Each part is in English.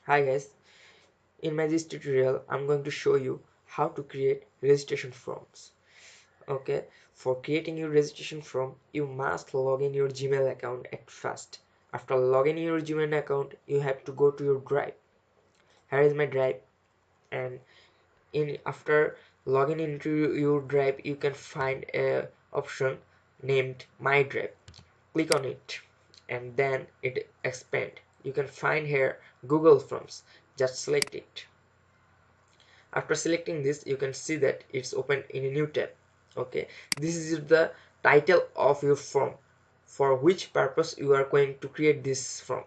Hi guys, in this tutorial I'm going to show you how to create registration forms. Okay, for creating your registration form you must log in your Gmail account at first. After logging in your Gmail account you have to go to your drive. Here is my drive, and in after logging into your drive you can find a option named My Drive. Click on it and then it expand. You can find here Google Forms. Just select it. After selecting this you can see that it's opened in a new tab. Okay, this is the title of your form, for which purpose you are going to create this form.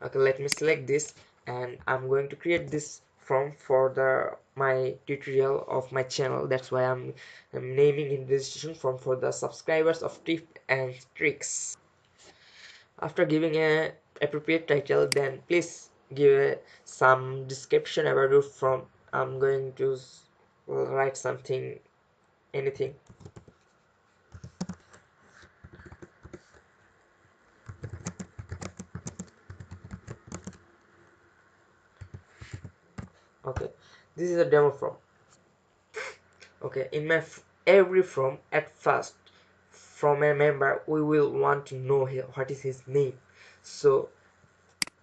Okay, let me select this, and I'm going to create this form for the my tutorial of my channel. That's why I'm naming in registration form for the subscribers of tips and tricks. After giving a appropriate title, then please give some description about your form. I'm going to write something, anything. Okay, this is a demo form. Okay, in my every form at first from a member we will want to know what is his name. So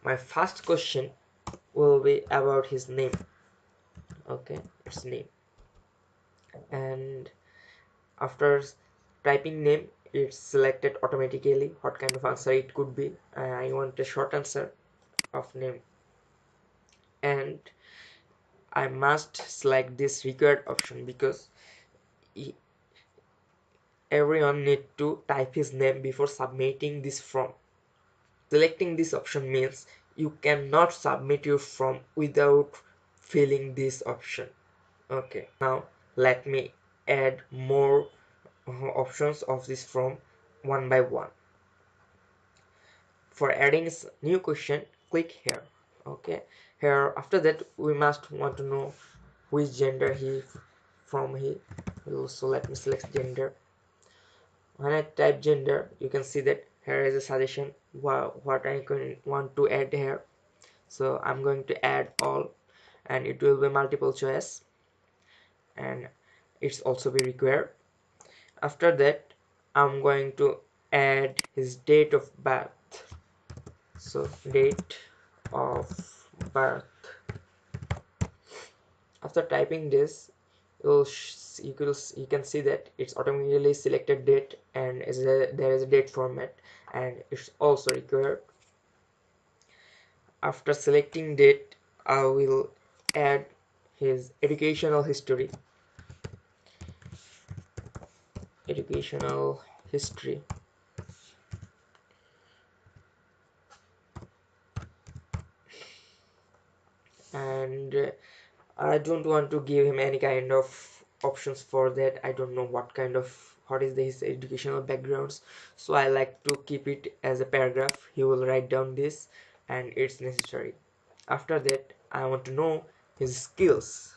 my first question will be about his name. Okay, its name, and after typing name it's selected automatically what kind of answer it could be. I want a short answer of name, and I must select this required option because everyone need to type his name before submitting this form. Selecting this option means you cannot submit your form without filling this option. Okay, now let me add more options of this form one by one. For adding new question, click here. Okay, here after that we must want to know which gender he from he. So let me select gender. When I type gender you can see that here is a suggestion what I can want to add here. So I'm going to add all, and it will be multiple choice, and it's also be required. After that I'm going to add his date of birth. So date of birth. After typing this you can see that it's automatically selected date, and there is a date format, and it's also required. After selecting date I will add his educational history, and I don't want to give him any kind of options for that. I don't know what is his educational backgrounds, so I like to keep it as a paragraph. He will write down this, and it's necessary. After that I want to know his skills.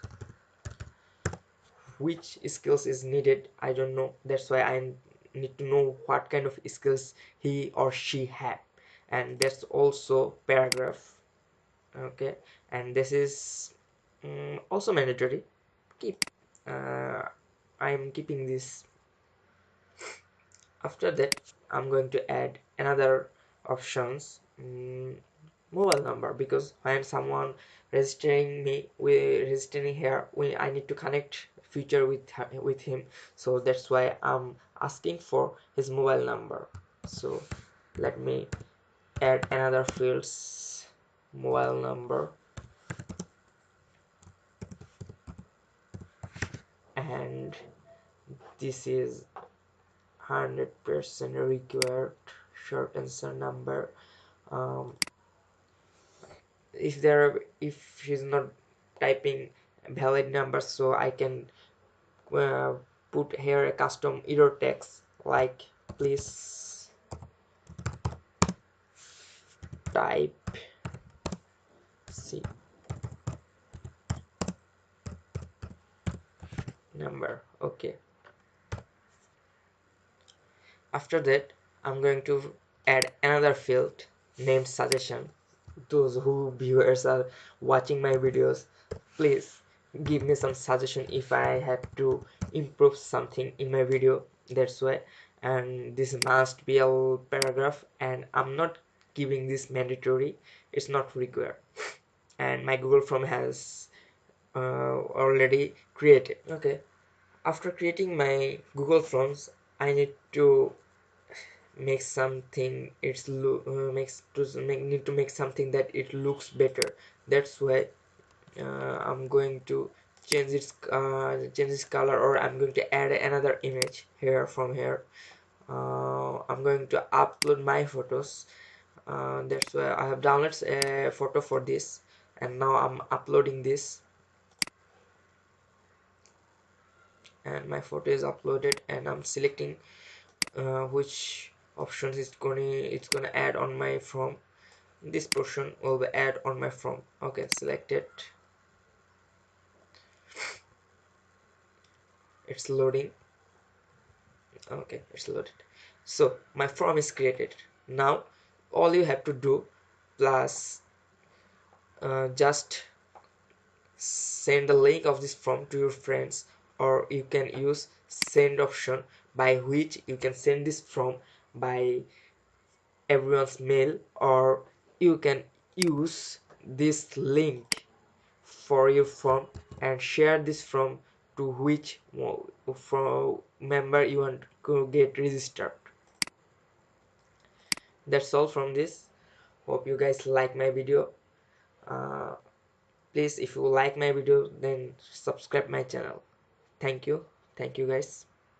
Which skills is needed I don't know, that's why I need to know what kind of skills he or she have, and that's also paragraph. Okay, and this is also mandatory. Keep uh, I'm keeping this. After that I'm going to add another options, mobile number, because when someone registering here I need to connect future with him, so that's why I'm asking for his mobile number. So let me add another fields, mobile number, and this is 100% required short answer number. um, if she's not typing valid numbers, so I can uh, put here a custom error text like please type C number. Okay, after that I'm going to add another field named suggestion. those who viewers are watching my videos, please give me some suggestion if I have to improve something in my video. That's why. And this must be a paragraph, and I'm not giving this mandatory, it's not required. And my Google Form has already created. Okay, after creating my Google Forms, I need to make something it's need to make something that it looks better. That's why I'm going to change its color, or I'm going to add another image here. From here, I'm going to upload my photos. That's why I have downloaded a photo for this, and now I'm uploading this, and my photo is uploaded, and I'm selecting which options it's gonna add on my form. This portion will be add on my form. Okay, select it. It's loading. Okay, it's loaded. So my form is created. Now all you have to do, plus just send the link of this form to your friends, or you can use send option, by which you can send this form by everyone's mail, or you can use this link for your form and share this form to which from member you want to get registered. That's all from this. Hope you guys like my video. uh, Please, if you like my video, then subscribe my channel. Thank you. Thank you guys.